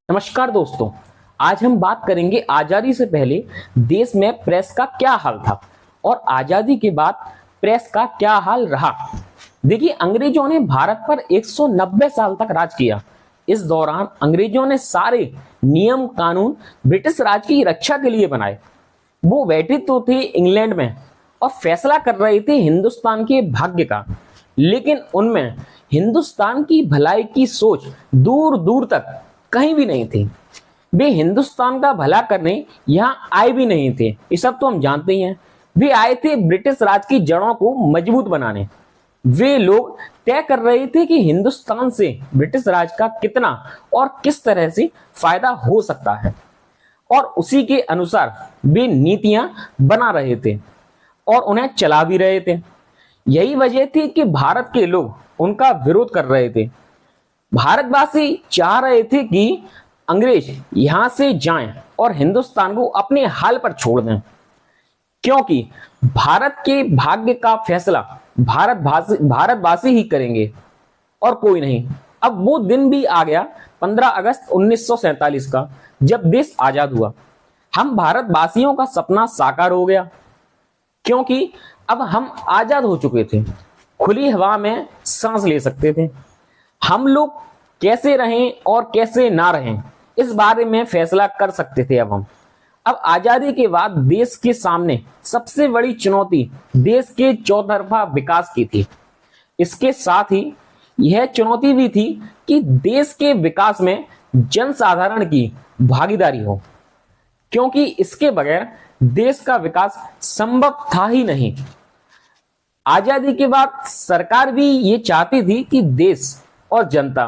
नमस्कार दोस्तों। आज हम बात करेंगे आजादी से पहले देश में प्रेस का क्या हाल था और आजादी के बाद प्रेस का क्या हाल रहा। देखिए, अंग्रेजों ने भारत पर 190 साल तक राज किया। इस दौरान अंग्रेजों ने सारे नियम कानून ब्रिटिश राज की रक्षा के लिए बनाए। वो बैठे तो थे इंग्लैंड में और फैसला कर रहे थे हिंदुस्तान के भाग्य का, लेकिन उनमें हिंदुस्तान की भलाई की सोच दूर दूर तक कहीं भी नहीं थी। वे हिंदुस्तान का भला करने यहाँ आए भी नहीं थे, ये सब तो हम जानते ही हैं। वे आए थे ब्रिटिश राज की जड़ों को मजबूत बनाने। वे लोग तय कर रहे थे कि हिंदुस्तान से ब्रिटिश राज का कितना और किस तरह से फायदा हो सकता है, और उसी के अनुसार वे नीतियां बना रहे थे और उन्हें चला भी रहे थे। यही वजह थी कि भारत के लोग उनका विरोध कर रहे थे। भारतवासी चाह रहे थे कि अंग्रेज यहां से जाएं और हिंदुस्तान को अपने हाल पर छोड़ दें, क्योंकि भारत के भाग्य का फैसला भारतवासी ही करेंगे और कोई नहीं। अब वो दिन भी आ गया, 15 अगस्त 1947 का, जब देश आजाद हुआ। हम भारतवासियों का सपना साकार हो गया, क्योंकि अब हम आजाद हो चुके थे, खुली हवा में सांस ले सकते थे। हम लोग कैसे रहें और कैसे ना रहें, इस बारे में फैसला कर सकते थे। अब आजादी के बाद देश के सामने सबसे बड़ी चुनौती देश के चौतरफा विकास की थी। इसके साथ ही यह चुनौती भी थी कि देश के विकास में जनसाधारण की भागीदारी हो, क्योंकि इसके बगैर देश का विकास संभव था ही नहीं। आजादी के बाद सरकार भी ये चाहती थी कि देश और जनता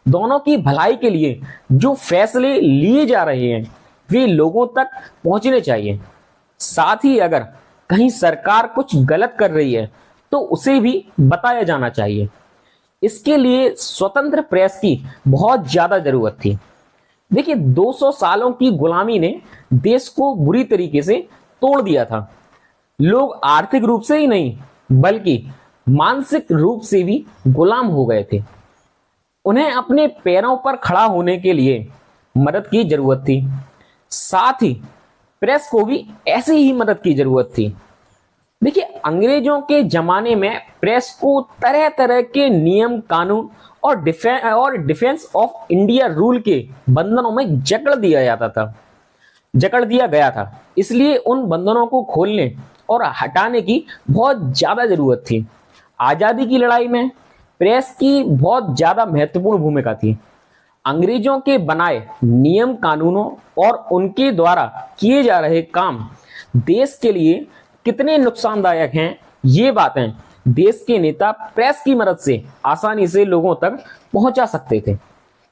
दोनों की भलाई के लिए जो फैसले लिए जा रहे हैं वे लोगों तक पहुंचने चाहिए। साथ ही अगर कहीं सरकार कुछ गलत कर रही है तो उसे भी बताया जाना चाहिए। इसके लिए स्वतंत्र प्रेस की बहुत ज्यादा जरूरत थी। देखिए, 200 सालों की गुलामी ने देश को बुरी तरीके से तोड़ दिया था। लोग आर्थिक रूप से ही नहीं बल्कि मानसिक रूप से भी गुलाम हो गए थे। उन्हें अपने पैरों पर खड़ा होने के लिए मदद की जरूरत थी। साथ ही प्रेस को भी ऐसी ही मदद की जरूरत थी। देखिए, अंग्रेजों के जमाने में प्रेस को तरह तरह के नियम कानून और डिफेंस ऑफ इंडिया रूल के बंधनों में जकड़ दिया गया था। इसलिए उन बंधनों को खोलने और हटाने की बहुत ज्यादा जरूरत थी। आजादी की लड़ाई में प्रेस की बहुत ज्यादा महत्वपूर्ण भूमिका थी। अंग्रेजों के बनाए नियम कानूनों और उनके द्वारा किए जा रहे काम देश के लिए कितने नुकसानदायक हैं, ये बातें देश के नेता प्रेस की मदद से आसानी से लोगों तक पहुंचा सकते थे।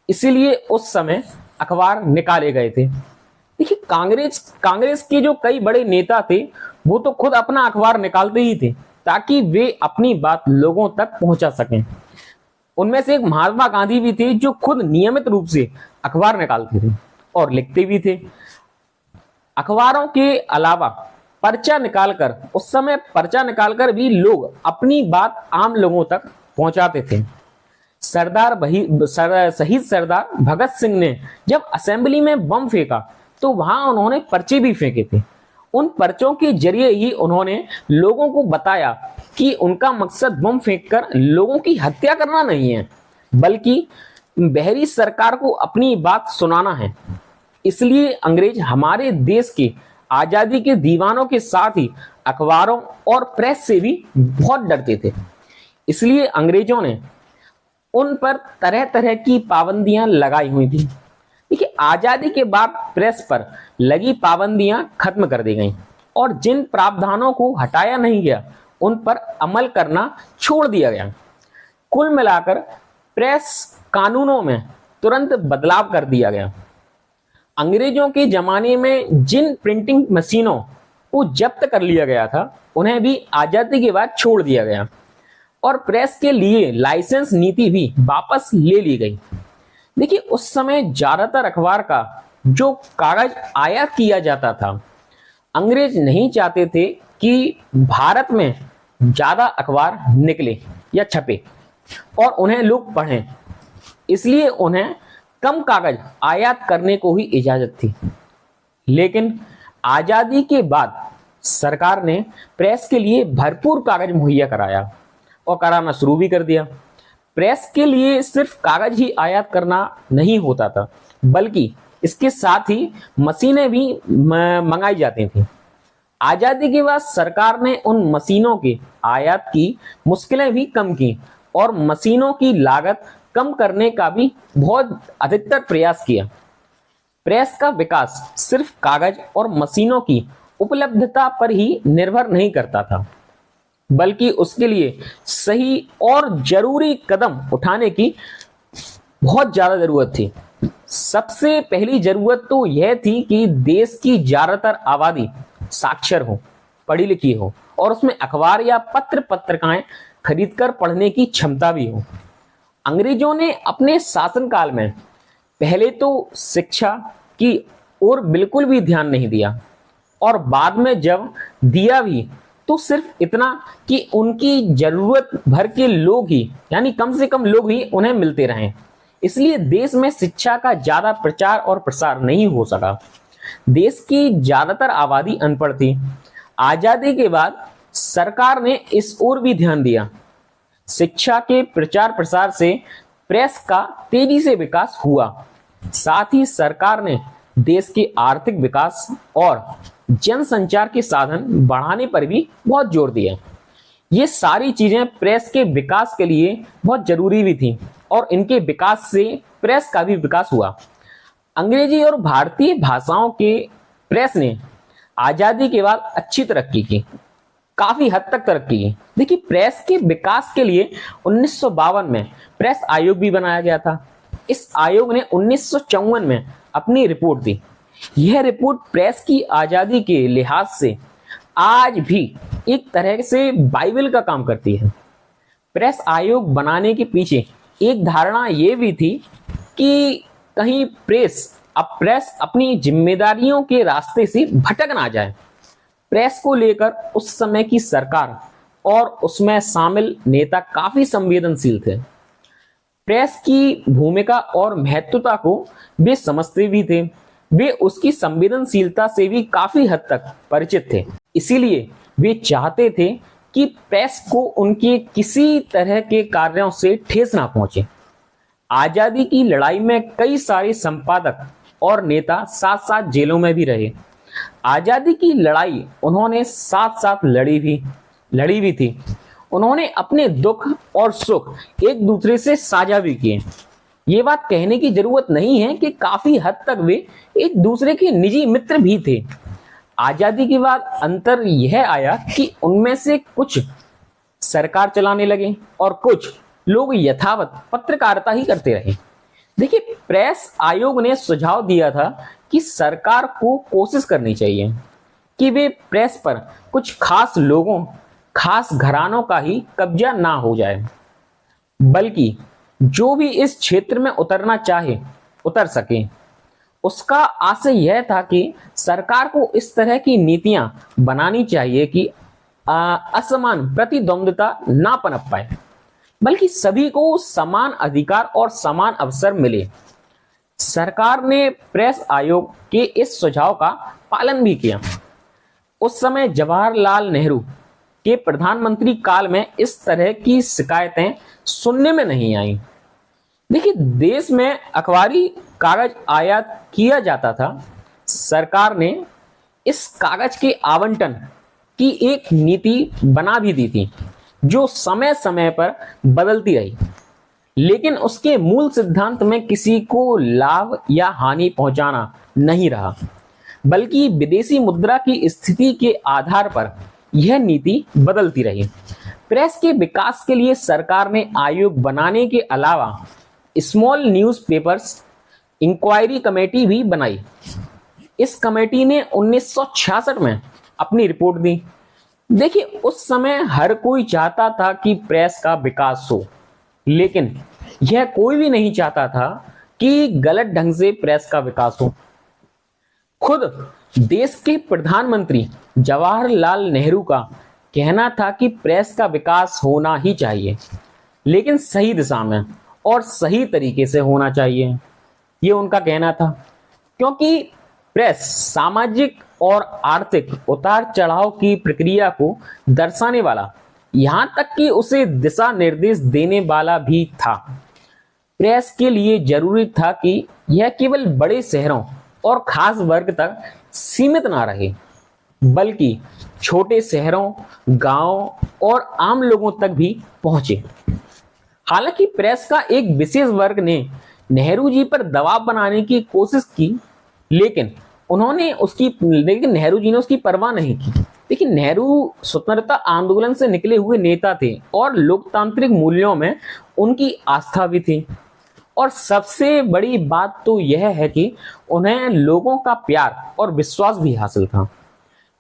इसीलिए उस समय अखबार निकाले गए थे। देखिए, कांग्रेस के जो कई बड़े नेता थे वो तो खुद अपना अखबार निकालते ही थे ताकि वे अपनी बात लोगों तक पहुंचा सकें। उनमें से एक महात्मा गांधी भी थे जो खुद नियमित रूप से अखबार निकालते थे और लिखते भी थे। अखबारों के अलावा उस समय पर्चा निकालकर भी लोग अपनी बात आम लोगों तक पहुंचाते थे। शहीद सरदार भगत सिंह ने जब असेंबली में बम फेंका तो वहां उन्होंने पर्चे भी फेंके थे। उन पर्चों के जरिए ही उन्होंने लोगों को बताया कि उनका मकसद बम फेंककर लोगों की हत्या करना नहीं है, बल्कि बहरी सरकार को अपनी बात सुनाना है। इसलिए अंग्रेज हमारे देश के आजादी के दीवानों के साथ ही अखबारों और प्रेस से भी बहुत डरते थे। इसलिए अंग्रेजों ने उन पर तरह तरह की पाबंदियां लगाई हुई थी। देखिए, आजादी के बाद प्रेस पर लगी पाबंदियां खत्म कर दी गईं और जिन प्रावधानों को हटाया नहीं गया उन पर अमल करना छोड़ दिया गया। कुल मिलाकर प्रेस कानूनों में तुरंत बदलाव कर दिया गया। अंग्रेजों के जमाने में जिन प्रिंटिंग मशीनों को जब्त कर लिया गया था उन्हें भी आजादी के बाद छोड़ दिया गया और प्रेस के लिए लाइसेंस नीति भी वापस ले ली गई। देखिए, उस समय ज्यादातर अखबार का जो कागज आयात किया जाता था, अंग्रेज नहीं चाहते थे कि भारत में ज्यादा अखबार निकले या छपे और उन्हें लोग पढ़ें। इसलिए उन्हें कम कागज आयात करने को ही इजाजत थी। लेकिन आजादी के बाद सरकार ने प्रेस के लिए भरपूर कागज मुहैया कराया और कराना शुरू भी कर दिया। प्रेस के लिए सिर्फ कागज ही आयात करना नहीं होता था, बल्कि इसके साथ ही मशीनें भी मंगाई जाती थी। आजादी के बाद सरकार ने उन मशीनों के आयात की मुश्किलें भी कम की और मशीनों की लागत कम करने का भी बहुत अधिकतर प्रयास किया। प्रेस का विकास सिर्फ कागज और मशीनों की उपलब्धता पर ही निर्भर नहीं करता था, बल्कि उसके लिए सही और जरूरी कदम उठाने की बहुत ज्यादा जरूरत थी। सबसे पहली जरूरत तो यह थी कि देश की ज्यादातर आबादी साक्षर हो, पढ़ी लिखी हो और उसमें अखबार या पत्र पत्रिकाएं खरीदकर पढ़ने की क्षमता भी हो। अंग्रेजों ने अपने शासनकाल में पहले तो शिक्षा की ओर बिल्कुल भी ध्यान नहीं दिया और बाद में जब दिया भी तो सिर्फ इतना कि उनकी जरूरत भर के लोग ही, यानी कम से कम लोग ही उन्हें मिलते रहें। इसलिए देश में शिक्षा का ज्यादा प्रचार और प्रसार नहीं हो सका। देश की ज्यादातर आबादी अनपढ़ थी। आजादी के बाद सरकार ने इस ओर भी ध्यान दिया। शिक्षा के प्रचार प्रसार से प्रेस का तेजी से विकास हुआ। साथ ही सरकार ने देश के आर्थिक विकास और जनसंचार के साधन बढ़ाने पर भी बहुत जोर दिया। ये सारी चीजें प्रेस के विकास के लिए बहुत जरूरी भी थी और इनके विकास से प्रेस का भी विकास हुआ। अंग्रेजी और भारतीय भाषाओं के प्रेस ने आजादी के बाद अच्छी तरक्की की, काफी हद तक तरक्की की। देखिए, प्रेस के विकास के लिए 1952 में प्रेस आयोग भी बनाया गया था। इस आयोग ने 1954 में अपनी रिपोर्ट दी। यह रिपोर्ट प्रेस की आजादी के लिहाज से आज भी एक तरह से बाइबल का काम करती है। प्रेस आयोग बनाने के पीछे एक धारणा यह भी थी कि कहीं प्रेस अपनी जिम्मेदारियों के रास्ते से भटक ना जाए। प्रेस को लेकर उस समय की सरकार और उसमें शामिल नेता काफी संवेदनशील थे। प्रेस की भूमिका और महत्वता को वे समझते भी थे। वे उसकी संवेदनशीलता से भी काफी हद तक परिचित थे। इसीलिए वे चाहते थे कि प्रेस को उनके किसी तरह के कार्यों से ठेस ना पहुंचे। आजादी की लड़ाई में कई सारे संपादक और नेता साथ साथ जेलों में भी रहे। आजादी की लड़ाई उन्होंने साथ साथ लड़ी भी थी। उन्होंने अपने दुख और सुख एक दूसरे से साझा भी किए। ये बात कहने की जरूरत नहीं है कि काफी हद तक वे एक दूसरे के निजी मित्र भी थे। आजादी के बाद अंतर यह आया कि उनमें से कुछ सरकार चलाने लगे और कुछ लोग यथावत पत्रकारिता ही करते रहे। देखिए, प्रेस आयोग ने सुझाव दिया था कि सरकार को कोशिश करनी चाहिए कि वे प्रेस पर कुछ खास लोगों, खास घरानों का ही कब्जा ना हो जाए, बल्कि जो भी इस क्षेत्र में उतरना चाहे उतर सके। उसका आशय यह था कि सरकार को इस तरह की नीतियां बनानी चाहिए कि असमान प्रतिद्वंद्विता ना पनप पाए, बल्कि सभी को समान अधिकार और समान अवसर मिले। सरकार ने प्रेस आयोग के इस सुझाव का पालन भी किया। उस समय जवाहरलाल नेहरू के प्रधानमंत्री काल में इस तरह की शिकायतें सुनने में नहीं आई। देखिए, देश में अखबारी कागज आयात किया जाता था। सरकार ने इस कागज के आवंटन की एक नीति बना भी दी थी जो समय समय पर बदलती रही, लेकिन उसके मूल सिद्धांत में किसी को लाभ या हानि पहुंचाना नहीं रहा, बल्कि विदेशी मुद्रा की स्थिति के आधार पर यह नीति बदलती रही। प्रेस के विकास के लिए सरकार ने आयोग बनाने के अलावा स्मॉल न्यूज़पेपर्स इंक्वायरी कमेटी भी बनाई। इस कमेटी ने 1966 में अपनी रिपोर्ट दी। देखिए, उस समय हर कोई चाहता था कि प्रेस का विकास हो, लेकिन यह कोई भी नहीं चाहता था कि गलत ढंग से प्रेस का विकास हो। खुद देश के प्रधानमंत्री जवाहरलाल नेहरू का कहना था कि प्रेस का विकास होना ही चाहिए, लेकिन सही दिशा में और सही तरीके से होना चाहिए। ये उनका कहना था। क्योंकि प्रेस सामाजिक और आर्थिक उतार चढ़ाव की प्रक्रिया को दर्शाने वाला, यहां तक कि उसे दिशा निर्देश देने वाला भी था। प्रेस के लिए जरूरी था कि यह केवल बड़े शहरों और खास वर्ग तक सीमित ना रहे, बल्कि छोटे शहरों, गांवों और आम लोगों तक भी पहुंचे। हालांकि प्रेस का एक विशेष वर्ग ने नेहरू जी पर दबाव बनाने की कोशिश की, लेकिन नेहरू जी ने उसकी परवाह नहीं की। लेकिन नेहरू स्वतंत्रता आंदोलन से निकले हुए नेता थे और लोकतांत्रिक मूल्यों में उनकी आस्था भी थी। और सबसे बड़ी बात तो यह है कि उन्हें लोगों का प्यार और विश्वास भी हासिल था।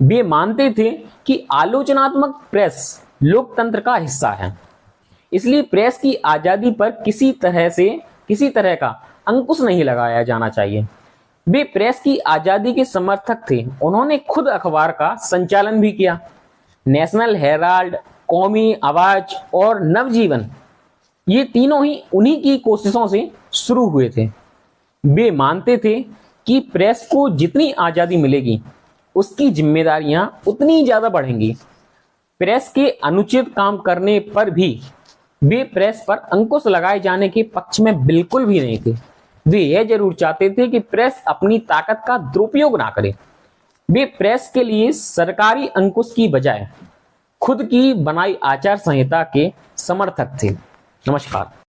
वे मानते थे कि आलोचनात्मक प्रेस लोकतंत्र का हिस्सा है, इसलिए प्रेस की आजादी पर किसी तरह का अंकुश नहीं लगाया जाना चाहिए। वे प्रेस की आजादी के समर्थक थे। उन्होंने खुद अखबार का संचालन भी किया। नेशनल हेराल्ड, कौमी आवाज और नवजीवन, ये तीनों ही उन्हीं की कोशिशों से शुरू हुए थे। वे मानते थे कि प्रेस को जितनी आजादी मिलेगी, उसकी जिम्मेदारियां उतनी ज्यादा बढ़ेंगी। प्रेस के अनुचित काम करने पर भी वे प्रेस पर अंकुश लगाए जाने के पक्ष में बिल्कुल भी नहीं थे। वे यह जरूर चाहते थे कि प्रेस अपनी ताकत का दुरुपयोग ना करे। वे प्रेस के लिए सरकारी अंकुश की बजाय खुद की बनाई आचार संहिता के समर्थक थे। नमस्कार।